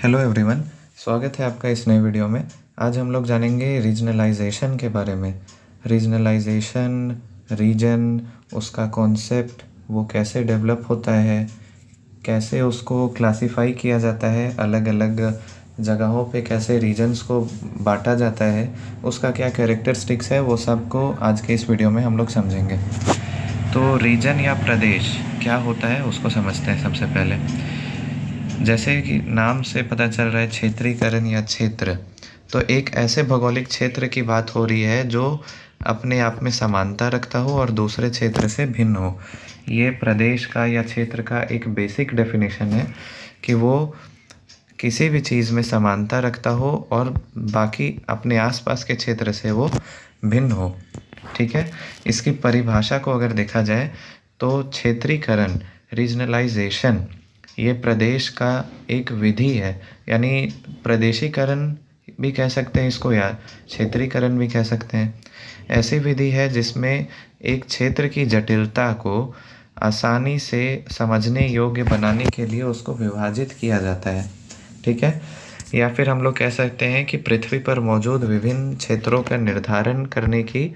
Hello everyone. स्वागत है आपका इस नए वीडियो में। आज हम लोग जानेंगे रीजनलाइजेशन के बारे में। रीजनलाइजेशन, रीजन, उसका कॉन्सेप्ट, वो कैसे डेवलप होता है, कैसे उसको क्लासिफाई किया जाता है, अलग अलग जगहों पे कैसे रीजन्स को बांटा जाता है, उसका क्या कैरेक्टरिस्टिक्स है, वो सब को आज के इस वीडियो में हम लोग समझेंगे। तो रीजन या प्रदेश क्या होता है उसको समझते हैं सबसे पहले। जैसे कि नाम से पता चल रहा है क्षेत्रीकरण या क्षेत्र, तो एक ऐसे भौगोलिक क्षेत्र की बात हो रही है जो अपने आप में समानता रखता हो और दूसरे क्षेत्र से भिन्न हो। ये प्रदेश का या क्षेत्र का एक बेसिक डेफिनेशन है कि वो किसी भी चीज़ में समानता रखता हो और बाकी अपने आसपास के क्षेत्र से वो भिन्न हो। ठीक है, इसकी परिभाषा को अगर देखा जाए तो क्षेत्रीकरण, रीजनलाइजेशन, ये प्रदेश का एक विधि है। यानी प्रदेशीकरण भी कह सकते हैं इसको या क्षेत्रीकरण भी कह सकते हैं। ऐसी विधि है जिसमें एक क्षेत्र की जटिलता को आसानी से समझने योग्य बनाने के लिए उसको विभाजित किया जाता है। ठीक है, या फिर हम लोग कह सकते हैं कि पृथ्वी पर मौजूद विभिन्न क्षेत्रों का निर्धारण करने की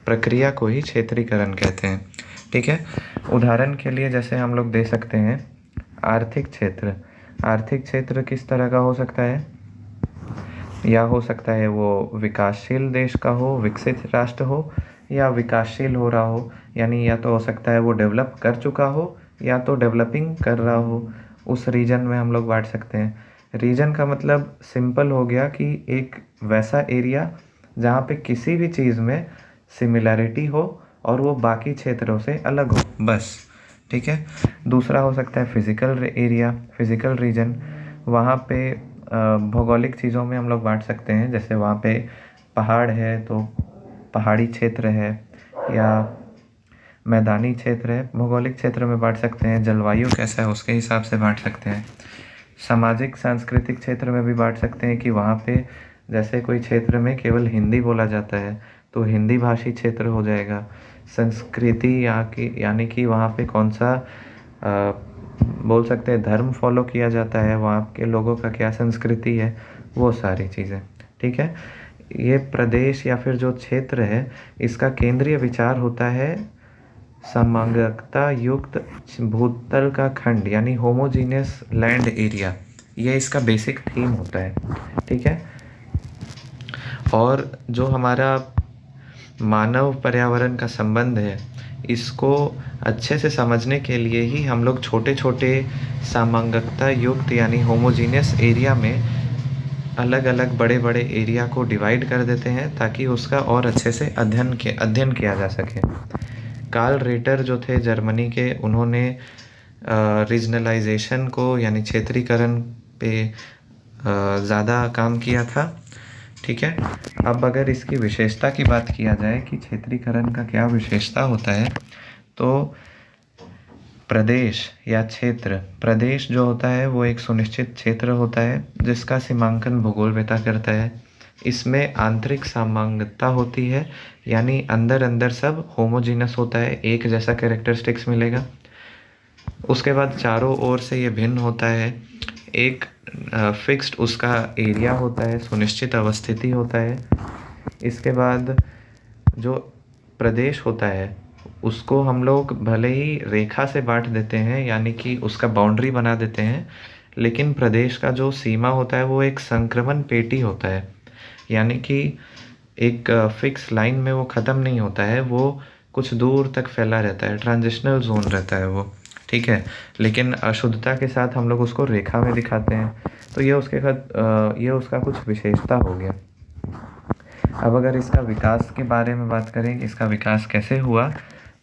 प्रक्रिया को ही क्षेत्रीकरण कहते हैं। ठीक है, उदाहरण के लिए जैसे हम लोग दे सकते हैं आर्थिक क्षेत्र। आर्थिक क्षेत्र किस तरह का हो सकता है? या हो सकता है वो विकासशील देश का हो, विकसित राष्ट्र हो, या विकासशील हो रहा हो। यानी या तो हो सकता है वो डेवलप कर चुका हो या तो डेवलपिंग कर रहा हो। उस रीजन में हम लोग बांट सकते हैं। रीजन का मतलब सिंपल हो गया कि एक वैसा एरिया जहाँ पे किसी भी चीज़ में सिमिलैरिटी हो और वो बाकी क्षेत्रों से अलग हो, बस। ठीक है, दूसरा हो सकता है फिज़िकल एरिया, फिज़िकल रीजन। वहाँ पे भौगोलिक चीज़ों में हम लोग बांट सकते हैं। जैसे वहाँ पे पहाड़ है तो पहाड़ी क्षेत्र है, या मैदानी क्षेत्र है, भौगोलिक क्षेत्र में बांट सकते हैं। जलवायु कैसा है उसके हिसाब से बांट सकते हैं। सामाजिक सांस्कृतिक क्षेत्र में भी बांट सकते हैं कि वहाँ पे जैसे कोई क्षेत्र में केवल हिंदी बोला जाता है तो हिंदी भाषी क्षेत्र हो जाएगा। संस्कृति यानी कि वहाँ पे कौन सा बोल सकते हैं धर्म फॉलो किया जाता है, वहाँ के लोगों का क्या संस्कृति है, वो सारी चीज़ें। ठीक है, ये प्रदेश या फिर जो क्षेत्र है इसका केंद्रीय विचार होता है समग्रता युक्त भूतल का खंड, यानी होमोजीनियस लैंड एरिया। ये इसका बेसिक थीम होता है। ठीक है, और जो हमारा मानव पर्यावरण का संबंध है इसको अच्छे से समझने के लिए ही हम लोग छोटे छोटे समग्रता युक्त यानी होमोजीनियस एरिया में अलग अलग बड़े बड़े एरिया को डिवाइड कर देते हैं ताकि उसका और अच्छे से अध्ययन किया जा सके। कार्ल रेटर जो थे जर्मनी के, उन्होंने रीजनलाइजेशन को यानी क्षेत्रीकरण पे ज़्यादा काम किया था। ठीक है, अब अगर इसकी विशेषता की बात किया जाए कि क्षेत्रीकरण का क्या विशेषता होता है, तो प्रदेश या क्षेत्र, प्रदेश जो होता है वो एक सुनिश्चित क्षेत्र होता है जिसका सीमांकन भूगोल व्यता करता है। इसमें आंतरिक समांगता होती है, यानी अंदर अंदर सब होमोजीनस होता है, एक जैसा कैरेक्टरिस्टिक्स मिलेगा। उसके बाद चारों ओर से ये भिन्न होता है। एक फिक्स्ड उसका एरिया होता है, सुनिश्चित अवस्थिति होता है। इसके बाद जो प्रदेश होता है उसको हम लोग भले ही रेखा से बांट देते हैं, यानी कि उसका बाउंड्री बना देते हैं, लेकिन प्रदेश का जो सीमा होता है वो एक संक्रमण पेटी होता है। यानी कि एक फिक्स लाइन में वो ख़त्म नहीं होता है, वो कुछ दूर तक फैला रहता है, ट्रांजिशनल जोन रहता है वो। ठीक है, लेकिन अशुद्धता के साथ हम लोग उसको रेखा में दिखाते हैं। तो ये उसका कुछ विशेषता हो गया। अब अगर इसका विकास के बारे में बात करें, इसका विकास कैसे हुआ,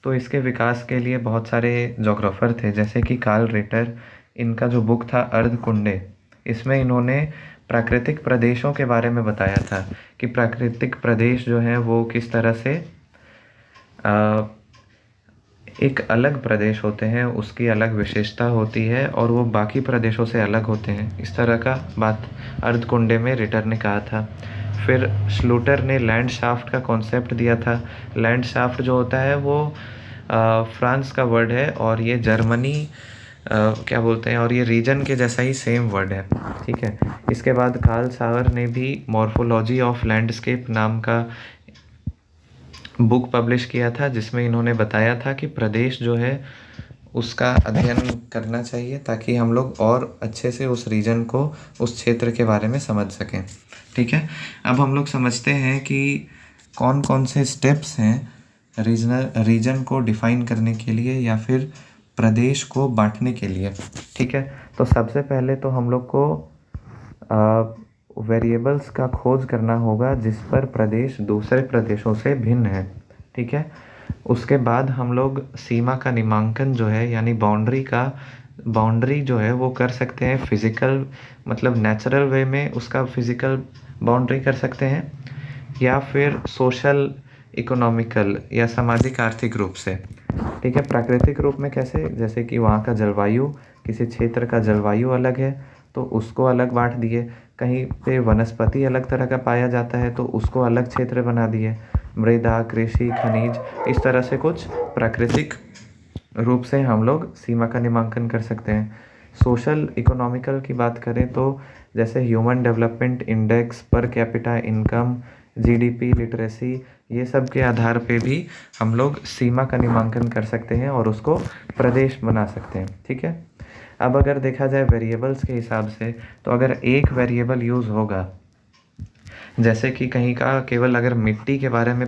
तो इसके विकास के लिए बहुत सारे जोग्राफर थे जैसे कि कार्ल रेटर। इनका जो बुक था अर्धकुंडे, इसमें इन्होंने प्राकृतिक प्रदेशों के बारे में बताया था कि प्राकृतिक प्रदेश जो हैं वो किस तरह से एक अलग प्रदेश होते हैं, उसकी अलग विशेषता होती है और वो बाकी प्रदेशों से अलग होते हैं। इस तरह का बात अर्धकुंडे में रिटर ने कहा था। फिर श्लूटर ने लैंडशाफ्ट का कॉन्सेप्ट दिया था। लैंडशाफ्ट जो होता है वो फ्रांस का वर्ड है और ये जर्मनी क्या बोलते हैं, और ये रीजन के जैसा ही सेम वर्ड है, ठीक है। इसके बाद कार्ल सावर ने भी मॉर्फोलॉजी ऑफ लैंडस्केप नाम का बुक पब्लिश किया था, जिसमें इन्होंने बताया था कि प्रदेश जो है उसका अध्ययन करना चाहिए ताकि हम लोग और अच्छे से उस रीजन को, उस क्षेत्र के बारे में समझ सकें, ठीक है। अब हम लोग समझते हैं कि कौन कौन से स्टेप्स हैं रीजन को डिफाइन करने के लिए या फिर प्रदेश को बांटने के लिए, ठीक है। तो सबसे पहले तो हम लोग को वेरिएबल्स का खोज करना होगा जिस पर प्रदेश दूसरे प्रदेशों से भिन्न है, ठीक है। उसके बाद हम लोग सीमा का नामांकन जो है, यानी बाउंड्री जो है वो कर सकते हैं फिज़िकल, मतलब नेचुरल वे में उसका फिज़िकल बाउंड्री कर सकते हैं, या फिर सोशल इकोनॉमिकल या सामाजिक आर्थिक रूप से, ठीक है। प्राकृतिक रूप में कैसे, जैसे कि वहाँ का जलवायु, किसी क्षेत्र का जलवायु अलग है तो उसको अलग बांट दिए, कहीं पे वनस्पति अलग तरह का पाया जाता है तो उसको अलग क्षेत्र बना दिए, मृदा, कृषि, खनिज, इस तरह से कुछ प्राकृतिक रूप से हम लोग सीमा का नामांकन कर सकते हैं। सोशल इकोनॉमिकल की बात करें तो जैसे human development index, per capita income, GDP, literacy, ये सब के आधार पे भी हम लोग सीमा का नामांकन कर सकते हैं और उसको प्रदेश बना सकते हैं, ठीक है। अब अगर देखा जाए वेरिएबल्स के हिसाब से, तो अगर एक वेरिएबल यूज़ होगा, जैसे कि कहीं का केवल अगर मिट्टी के बारे में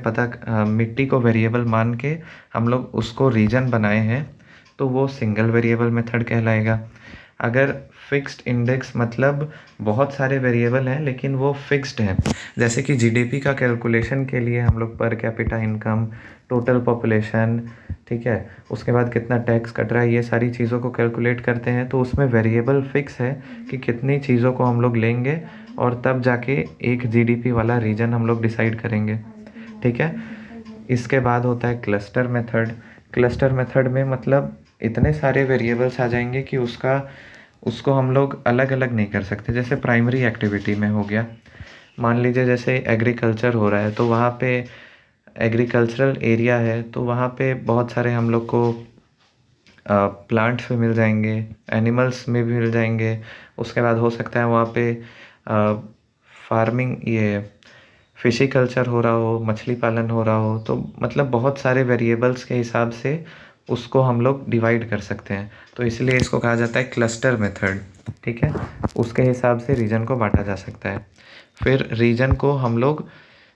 मिट्टी को वेरिएबल मान के हम लोग उसको रीजन बनाए हैं तो वो सिंगल वेरिएबल मेथड कहलाएगा। अगर फिक्स्ड इंडेक्स मतलब बहुत सारे वेरिएबल हैं लेकिन वो फिक्स्ड हैं, जैसे कि जीडीपी का कैलकुलेशन के लिए हम लोग per capita income, total population, ठीक है, उसके बाद कितना टैक्स कट रहा है, ये सारी चीज़ों को कैलकुलेट करते हैं तो उसमें वेरिएबल फिक्स है कि कितनी चीज़ों को हम लोग लेंगे और तब जाके एक जीडीपी वाला रीजन हम लोग डिसाइड करेंगे, ठीक है। इसके बाद होता है क्लस्टर मेथड। क्लस्टर मेथड में मतलब इतने सारे वेरिएबल्स आ जाएंगे कि उसको हम लोग अलग अलग नहीं कर सकते। जैसे प्राइमरी एक्टिविटी में हो गया, मान लीजिए जैसे एग्रीकल्चर हो रहा है तो वहाँ पे एग्रीकल्चरल एरिया है तो वहाँ पे बहुत सारे हम लोग को प्लांट्स भी मिल जाएंगे, एनिमल्स में भी मिल जाएंगे। उसके बाद हो सकता है वहाँ पे फार्मिंग, ये फिशिकल्चर हो रहा हो, मछली पालन हो रहा हो, तो मतलब बहुत सारे वेरिएबल्स के हिसाब से उसको हम लोग डिवाइड कर सकते हैं, तो इसलिए इसको कहा जाता है क्लस्टर मेथड, ठीक है। उसके हिसाब से रीजन को बांटा जा सकता है। फिर रीजन को हम लोग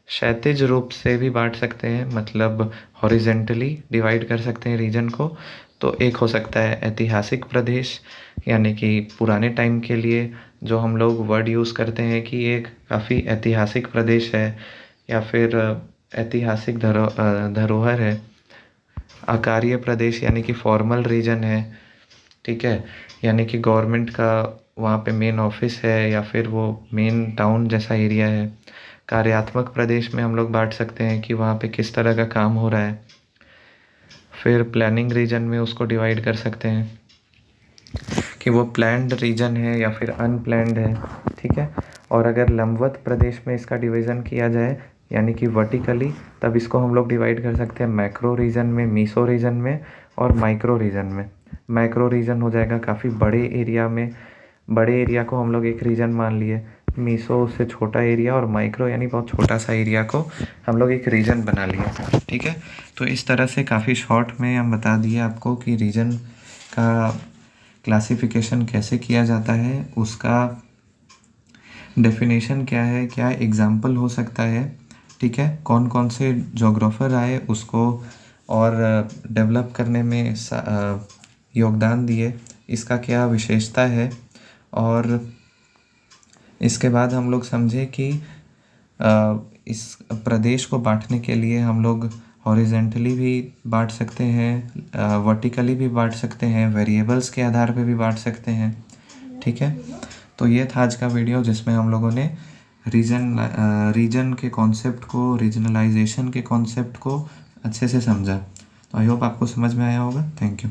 क्षैतिज रूप से भी बांट सकते हैं, मतलब हॉरिजेंटली डिवाइड कर सकते हैं रीजन को। तो एक हो सकता है ऐतिहासिक प्रदेश, यानी कि पुराने टाइम के लिए जो हम लोग वर्ड यूज़ करते हैं कि एक काफ़ी ऐतिहासिक प्रदेश है, या फिर ऐतिहासिक धरोहर है। आकारीय प्रदेश यानी कि फॉर्मल रीजन है, ठीक है, यानी कि गवर्नमेंट का वहाँ पे मेन ऑफिस है या फिर वो मेन टाउन जैसा एरिया है। कार्यात्मक प्रदेश में हम लोग बांट सकते हैं कि वहाँ पे किस तरह का काम हो रहा है। फिर प्लानिंग रीजन में उसको डिवाइड कर सकते हैं कि वो प्लान्ड रीजन है या फिर अनप्लान्ड है, ठीक है। और अगर लंबवत प्रदेश में इसका डिवीज़न किया जाए यानी कि वर्टिकली, तब इसको हम लोग डिवाइड कर सकते हैं मैक्रो रीजन में, मीसो रीजन में और माइक्रो रीजन में। मैक्रो रीजन हो जाएगा काफ़ी बड़े एरिया में, बड़े एरिया को हम लोग एक रीजन मान लिए, मीसो उससे छोटा एरिया, और माइक्रो यानी बहुत छोटा सा एरिया को हम लोग एक रीजन बना लिए, ठीक है। तो इस तरह से काफ़ी शॉर्ट में हम बता दिए आपको कि रीजन का क्लासिफिकेशन कैसे किया जाता है, उसका डेफिनेशन क्या है, क्या एग्जाम्पल हो सकता है, ठीक है, कौन कौन से जोग्राफर आए उसको और डेवलप करने में योगदान दिए, इसका क्या विशेषता है। और इसके बाद हम लोग समझे कि इस प्रदेश को बांटने के लिए हम लोग हॉरिजेंटली भी बांट सकते हैं, वर्टिकली भी बांट सकते हैं, वेरिएबल्स के आधार पे भी बांट सकते हैं, ठीक है। तो ये था आज का वीडियो जिसमें हम लोगों ने रीजन के कॉन्सेप्ट को, रीजनलाइजेशन के कॉन्सेप्ट को अच्छे से समझा। तो आई होप आपको समझ में आया होगा। Thank you.